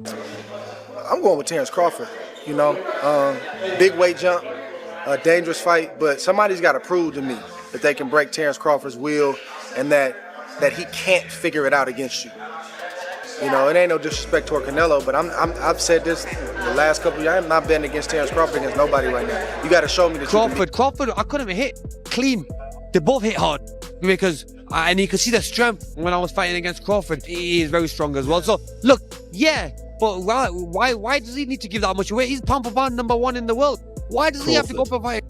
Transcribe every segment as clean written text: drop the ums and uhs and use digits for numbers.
I'm going with Terrence Crawford. You know, big weight jump, a dangerous fight, but somebody's got to prove to me that they can break Terrence Crawford's will and that he can't figure it out against you. You know, it ain't no disrespect toward Canelo, but I've said this the last couple of years. I'm not betting against Terrence Crawford against nobody right now. You got to show me that Crawford, I couldn't even hit clean. They both hit hard because, and you can see the strength when I was fighting against Crawford. He is very strong as well. So look, yeah, but why does he need to give that much away? He's pound for pound #1 in the world. Why does he have to go for fight?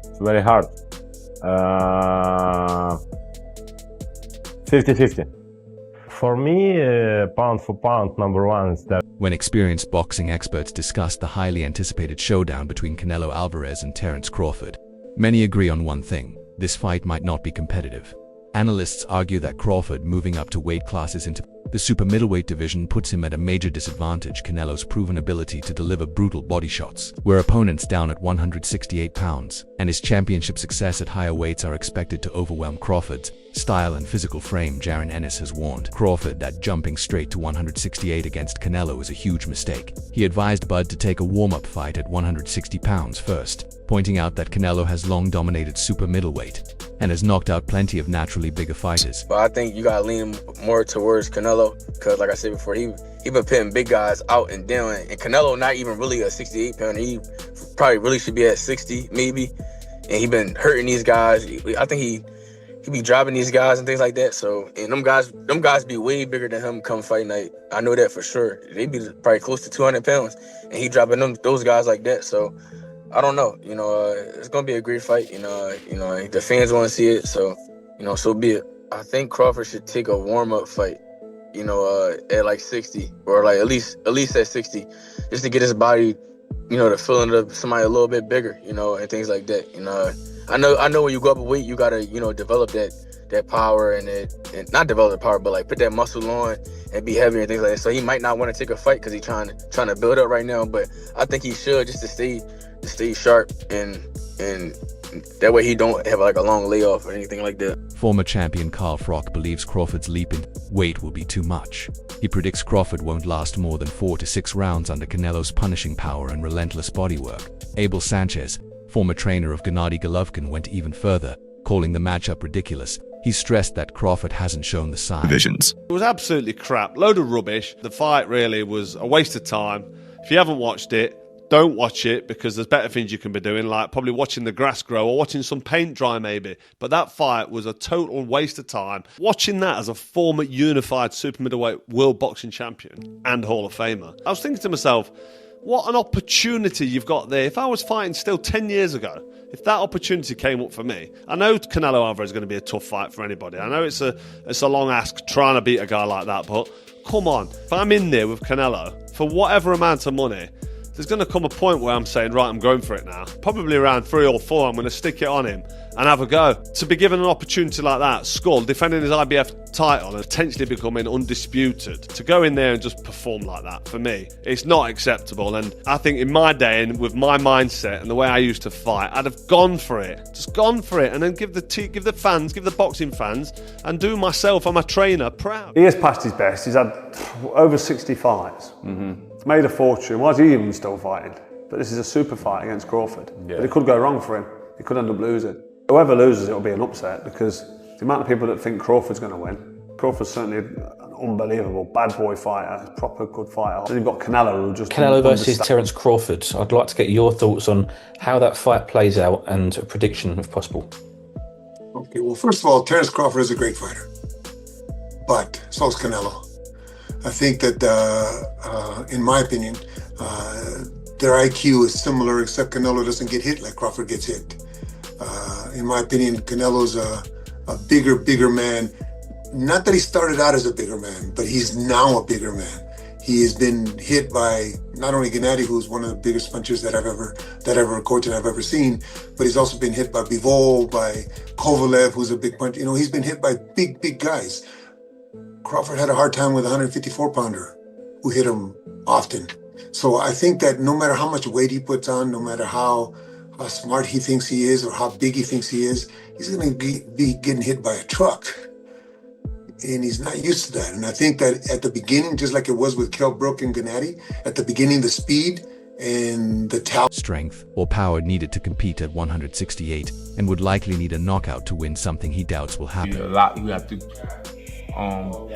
It's very hard. 50-50. For me, pound for pound, #1 is that. When experienced boxing experts discussed the highly anticipated showdown between Canelo Alvarez and Terrence Crawford, many agree on one thing: this fight might not be competitive. Analysts argue that Crawford moving up to weight classes into the super middleweight division puts him at a major disadvantage. Canelo's proven ability to deliver brutal body shots, where opponents down at 168 pounds, and his championship success at higher weights are expected to overwhelm Crawford's style and physical frame. Jaron Ennis has warned Crawford that jumping straight to 168 against Canelo is a huge mistake. He advised Bud to take a warm-up fight at 160 pounds first, pointing out that Canelo has long dominated super middleweight and has knocked out plenty of naturally bigger fighters. But I think you gotta lean more towards Canelo, because like I said before, he been pitting big guys out and down, and Canelo not even really a 68 pounder. He probably really should be at 60 maybe, and he been hurting these guys. I think he be dropping these guys and things like that. So, and them guys be way bigger than him come fight night. I know that for sure. They be probably close to 200 pounds, and he dropping those guys like that. So, I don't know. You know, it's gonna be a great fight. You know, the fans want to see it. So, so be it. I think Crawford should take a warm-up fight. At like 60, or like at least at 60, just to get his body, to filling up somebody a little bit bigger, and things like that. I know when you go up a weight, you gotta, develop that power and not develop the power, but like put that muscle on and be heavier and things like that. So he might not want to take a fight because he's trying to build up right now. But I think he should, just to stay sharp and that way he don't have like a long layoff or anything like that. Former champion Carl Froch believes Crawford's leap in weight will be too much. He predicts Crawford won't last more than 4 to 6 rounds under Canelo's punishing power and relentless bodywork. Abel Sanchez, former trainer of Gennady Golovkin, went even further, calling the matchup ridiculous. He stressed that Crawford hasn't shown the signs. It was absolutely crap, load of rubbish. The fight really was a waste of time. If you haven't watched it, don't watch it, because there's better things you can be doing, like probably watching the grass grow or watching some paint dry maybe. But that fight was a total waste of time. Watching that as a former unified super middleweight world boxing champion and Hall of Famer, I was thinking to myself, what an opportunity you've got there. If I was fighting still 10 years ago, if that opportunity came up for me, I know Canelo Alvarez is going to be a tough fight for anybody. I know it's a long ask trying to beat a guy like that, but come on, if I'm in there with Canelo for whatever amount of money, there's going to come a point where I'm saying, right, I'm going for it now. Probably around 3 or 4, I'm going to stick it on him and have a go. To be given an opportunity like that, Skull, defending his IBF title and potentially becoming undisputed, to go in there and just perform like that, for me, it's not acceptable. And I think in my day, and with my mindset and the way I used to fight, I'd have gone for it. Just gone for it, and then give the fans, give the boxing fans, and do myself and my trainer proud. He has passed his best. He's had over 60 fights. He's made a fortune. Why is he even still fighting? But this is a super fight against Crawford. Yeah. But it could go wrong for him. He could end up losing. Whoever loses, it'll be an upset, because the amount of people that think Crawford's going to win. Crawford's certainly an unbelievable bad boy fighter, proper good fighter. Then you've got Canelo, who just... Canelo versus Terrence Crawford. I'd like to get your thoughts on how that fight plays out and a prediction, if possible. Okay, well, first of all, Terrence Crawford is a great fighter, but so is Canelo. I think that, in my opinion, their IQ is similar, except Canelo doesn't get hit like Crawford gets hit. In my opinion, Canelo's a bigger man. Not that he started out as a bigger man, but he's now a bigger man. He has been hit by not only Gennady, who's one of the biggest punchers that a coach I've ever seen, but he's also been hit by Bivol, by Kovalev, who's a big puncher. He's been hit by big guys. Crawford had a hard time with a 154-pounder who hit him often. So I think that no matter how much weight he puts on, no matter how smart he thinks he is or how big he thinks he is, he's going to be getting hit by a truck. and he's not used to that. And I think that at the beginning, just like it was with Kell Brook and Gennady, at the beginning, the speed and the talent. Strength or power needed to compete at 168 and would likely need a knockout to win something he doubts will happen. A lot you have to,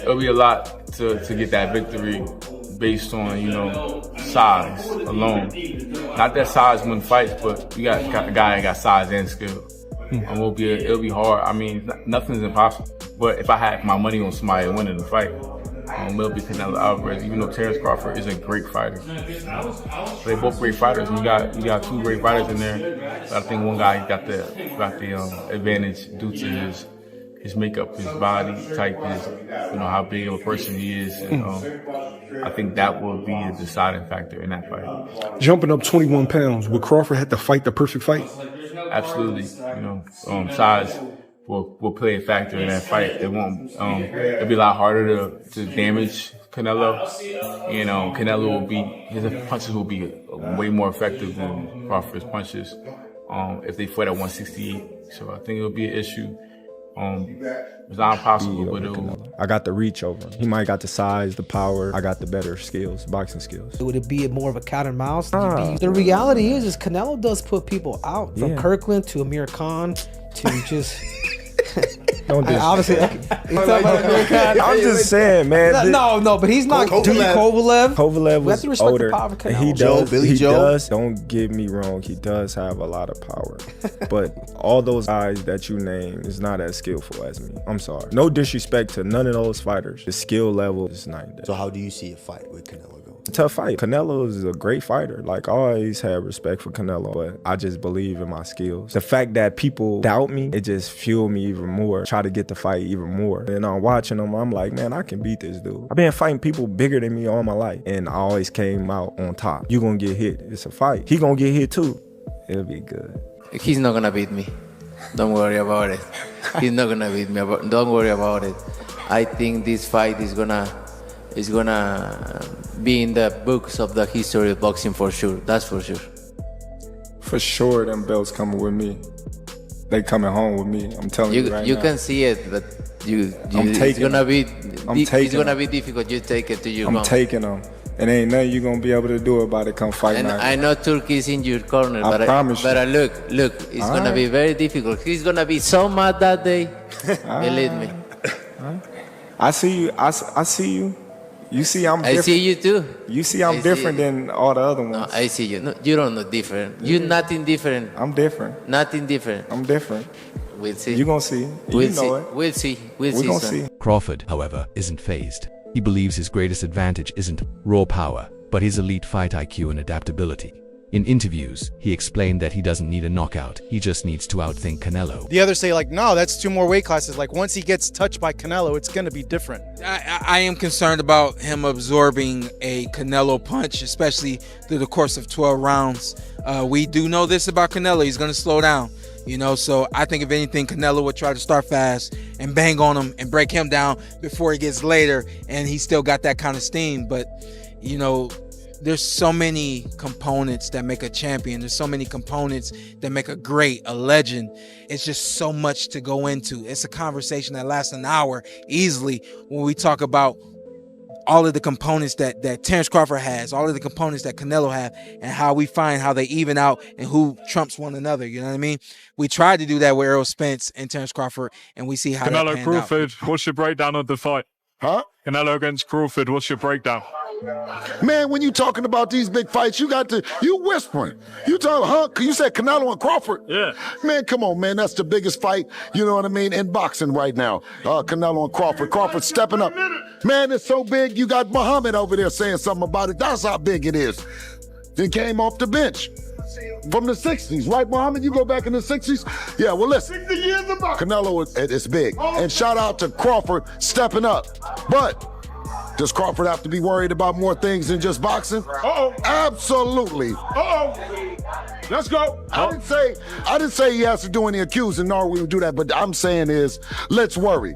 it'll be a lot to get that victory based on, you know, size alone. Not that size win fights, but you got a guy that got size and skill. It'll be hard. I mean, nothing's impossible. But if I had my money on somebody winning the fight, it'll be Canelo Alvarez. Even though Terence Crawford is a great fighter, they're both great fighters. And you got two great fighters in there. But I think one guy got the advantage due to his makeup, his body type, his, you know, how big of a person he is. And, I think that will be a deciding factor in that fight. Jumping up 21 pounds, would Crawford have to fight the perfect fight? Absolutely. You know, size will play a factor in that fight. It won't. It'll be a lot harder to damage Canelo. You know, his punches will be way more effective than Crawford's punches if they fight at 168. So I think it'll be an issue. It's not impossible, but I got the reach over him. He might got the size, the power. I got the better skills, boxing skills. Would it be more of a cat and mouse? The reality is Canelo does put people out. From Kirkland to Amir Khan to just... Don't do obviously, I'm just saying, man. No, but he's not. Kovalev was older. He does. Billy Joe. Does. Don't get me wrong. He does have a lot of power, but all those guys that you name is not as skillful as me. I'm sorry. No disrespect to none of those fighters. The skill level is night and day. So how do you see a fight with Canelo go? It's a tough fight. Canelo is a great fighter. Like, I always had respect for Canelo, but I just believe in my skills. The fact that people doubt me, it just fueled me even more. Try to get the fight even more. And I'm watching them, I'm like, man, I can beat this dude. I've been fighting people bigger than me all my life, and I always came out on top. You gonna get hit. It's a fight. He gonna get hit too. It'll be good. He's not gonna beat me. Don't worry about it. He's not gonna beat me. Don't worry about it. I think this fight is gonna be in the books of the history of boxing for sure. That's for sure. For sure, them belts coming with me. They coming home with me. I'm telling you right now. You can see it, but it's gonna be difficult. You take it to your home. I'm taking them. And ain't nothing you gonna be able to do about it come fight night. I know Turkey is in your corner, I promise you. But look, it's gonna be very difficult. He's gonna be so mad that day. Believe me. I see you. I see you. You see I'm different. I see you too. You see I'm different than all the other ones. No, I see you. No, you don't know different. You're nothing different. I'm different. Nothing different. I'm different. We'll see. You're gonna see. We'll know it. We'll see. We're gonna see. Crawford, however, isn't fazed. He believes his greatest advantage isn't raw power, but his elite fight IQ and adaptability. In interviews, he explained that he doesn't need a knockout, he just needs to outthink Canelo. The others say, like, no, that's 2 more weight classes. Like, once he gets touched by Canelo, it's going to be different. I am concerned about him absorbing a Canelo punch, especially through the course of 12 rounds. We do know this about Canelo. He's going to slow down. You know, so I think if anything, Canelo would try to start fast and bang on him and break him down before he gets later, and he still got that kind of steam. But, you know, there's so many components that make a champion. There's so many components that make a great, a legend. It's just so much to go into. It's a conversation that lasts an hour easily when we talk about all of the components that Terence Crawford has, all of the components that Canelo have, and how we find how they even out and who trumps one another. You know what I mean? We tried to do that with Errol Spence and Terence Crawford, and we see how Canelo that Crawford, out. What's your breakdown of the fight? Huh? Canelo against Crawford, what's your breakdown? Man, when you talking about these big fights, you whispering. You talking, huh? You said Canelo and Crawford? Yeah. Man, come on, man. That's the biggest fight, you know what I mean, in boxing right now. Canelo and Crawford. Crawford stepping up. Man, it's so big, you got Muhammad over there saying something about it. That's how big it is. Then came off the bench. From the 60s, right, Muhammad? You go back in the 60s? Yeah, well, listen. 60 years of boxing. Canelo is big. And shout out to Crawford stepping up. But does Crawford have to be worried about more things than just boxing? Uh-oh. Absolutely. Uh-oh. Let's go. I didn't say he has to do any accusing, nor we would do that, but I'm saying is, let's worry.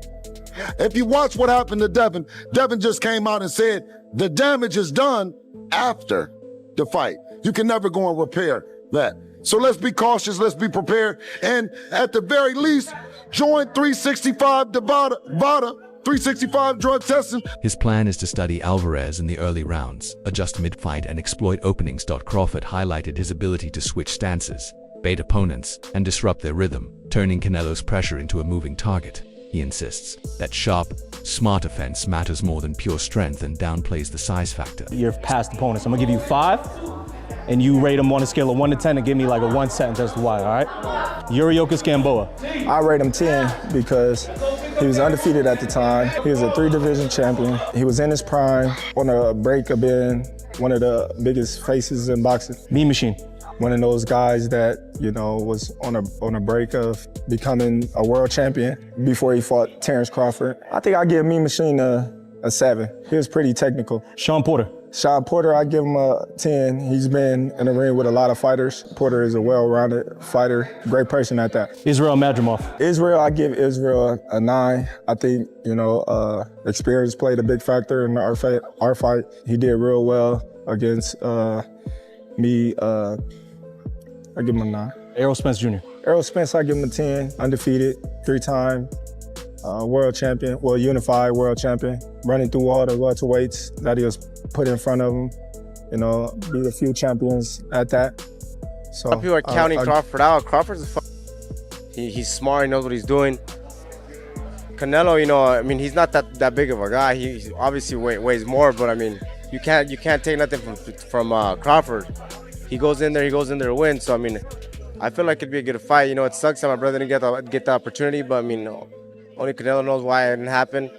If you watch what happened to Devin, Devin just came out and said the damage is done after the fight. You can never go and repair that. So let's be cautious, let's be prepared, and at the very least, join 365 Bada 365 drug testing. His plan is to study Alvarez in the early rounds, adjust mid-fight and exploit openings. Crawford highlighted his ability to switch stances, bait opponents, and disrupt their rhythm, turning Canelo's pressure into a moving target. He insists that sharp, smart offense matters more than pure strength and downplays the size factor. You're past opponents. I'm gonna give you 5, and you rate them on a scale of 1 to 10 and give me like a 1 sentence as to why, all right? Yuriokas Gamboa. I rate him 10 because he was undefeated at the time. He was a 3-division champion. He was in his prime, on a break of being one of the biggest faces in boxing. Mean Machine. One of those guys that, you know, was on a break of becoming a world champion before he fought Terrence Crawford. I think I give Mean Machine a 7. He was pretty technical. Sean Porter. Sean Porter, I give him a 10. He's been in the ring with a lot of fighters. Porter is a well-rounded fighter, great person at that. Israel Madrimov. Israel, I give Israel a 9. I think, you know, experience played a big factor in our fight. He did real well against me. I give him a 9. Errol Spence Jr. Errol Spence, I give him a 10. Undefeated, 3-time world champion, well, unified world champion, running through all the welterweights that he was put in front of him. You know, beat a few champions at that. So some people are counting Crawford out. Crawford's he's smart. He knows what he's doing. Canelo, you know, I mean, he's not that big of a guy. He obviously weighs more, but I mean, you can't take nothing from Crawford. He goes in there to win. So I mean, I feel like it'd be a good fight. You know, it sucks that my brother didn't get the opportunity, but I mean, only Canelo knows why it didn't happen.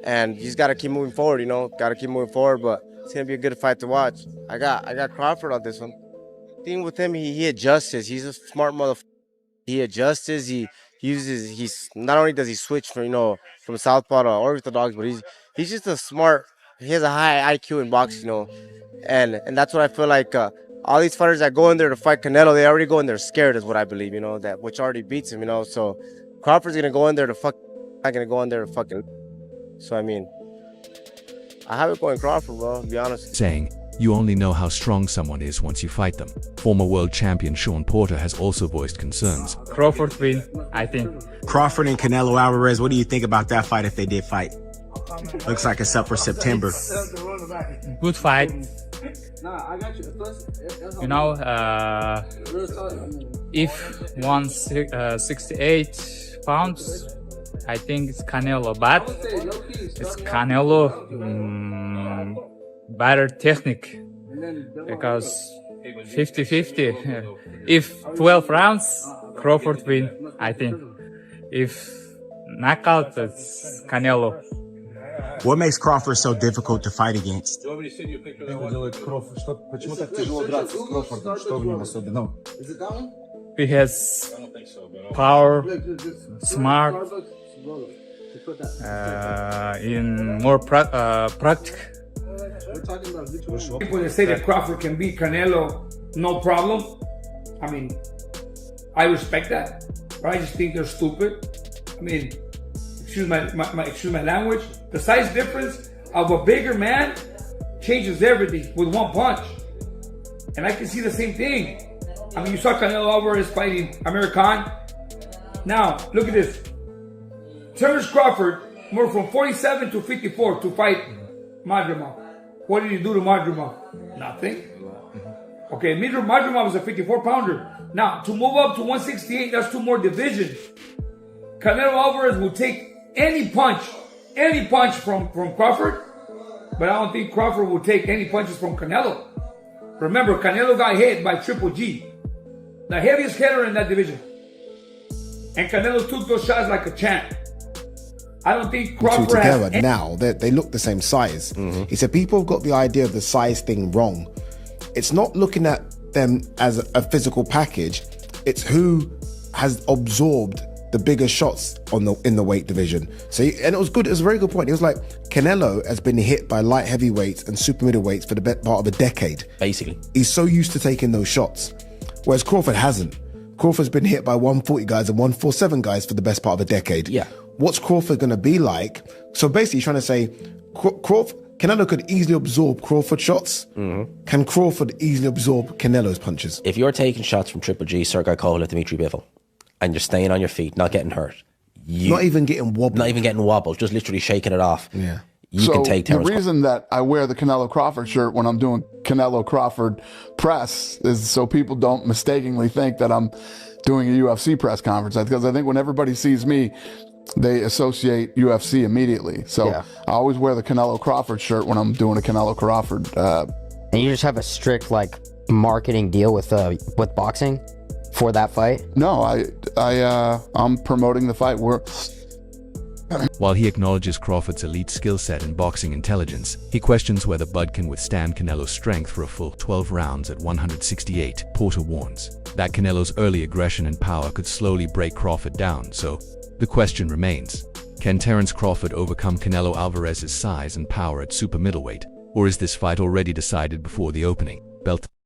And you just gotta keep moving forward. You know, gotta keep moving forward. But it's gonna be a good fight to watch. I got Crawford on this one. The thing with him, he adjusts. He's a smart motherfucker. He adjusts. He's not only does he switch from southpaw to orthodox, but he's just a smart. He has a high IQ in boxing, you know, and that's what I feel like. All these fighters that go in there to fight Canelo, they already go in there scared, is what I believe, you know, which already beats him, you know. So Crawford's gonna go in there to not gonna go in there to fucking. So I mean, I have it going Crawford, bro. To be honest. Saying, you only know how strong someone is once you fight them. Former world champion Sean Porter has also voiced concerns. Crawford win, I think. Crawford and Canelo Alvarez, what do you think about that fight if they did fight? Looks like it's up for September. Good fight. You know, if 168 pounds, I think it's Canelo, but it's Canelo better technique because 50-50. If 12 rounds, Crawford win, I think. If knockout, it's Canelo. What makes Crawford so difficult to fight against? He has power, smart, in more practical. People that say that Crawford can beat Canelo, no problem. I mean, I respect that, but I just think they're stupid. I mean, excuse my language. The size difference of a bigger man changes everything with one punch. And I can see the same thing. I mean, you saw Canelo Alvarez fighting Amir Khan. Now, look at this. Terrence Crawford moved from 47 to 54 to fight Madrimov. What did he do to Madrimov? Nothing. Okay, Madrimov was a 54-pounder. Now, to move up to 168, that's 2 more divisions. Canelo Alvarez will take any punch from Crawford, but I don't think Crawford will take any punches from Canelo. Remember, Canelo got hit by Triple G, the heaviest hitter in that division. And Canelo took those shots like a champ. I don't think Crawford two together has now. They look the same size. He said people have got the idea of the size thing wrong. It's not looking at them as a physical package. It's who has absorbed the bigger shots in the weight division. So, and it was good. It was a very good point. He was like, Canelo has been hit by light heavyweights and super middleweights for the best part of a decade. Basically, he's so used to taking those shots, whereas Crawford hasn't. Crawford's been hit by 140 guys and 147 guys for the best part of a decade. Yeah. What's Crawford going to be like? So basically, he's trying to say, Canelo could easily absorb Crawford shots. Can Crawford easily absorb Canelo's punches? If you're taking shots from Triple G, Sergei Kovalev, Dmitry Bivol, and you're staying on your feet, not getting hurt, not even getting wobbled. Not even getting wobbled, just literally shaking it off. Yeah. You can take Terence. The reason that I wear the Canelo Crawford shirt when I'm doing Canelo Crawford press is so people don't mistakenly think that I'm doing a UFC press conference. Because I think when everybody sees me, they associate UFC immediately. So I always wear the Canelo Crawford shirt when I'm doing a Canelo Crawford. And you just have a strict like marketing deal with boxing for that fight? No, I'm promoting the fight. While he acknowledges Crawford's elite skill set and boxing intelligence, he questions whether Bud can withstand Canelo's strength for a full 12 rounds at 168. Porter warns that Canelo's early aggression and power could slowly break Crawford down, so the question remains, can Terence Crawford overcome Canelo Alvarez's size and power at super middleweight, or is this fight already decided before the opening bell?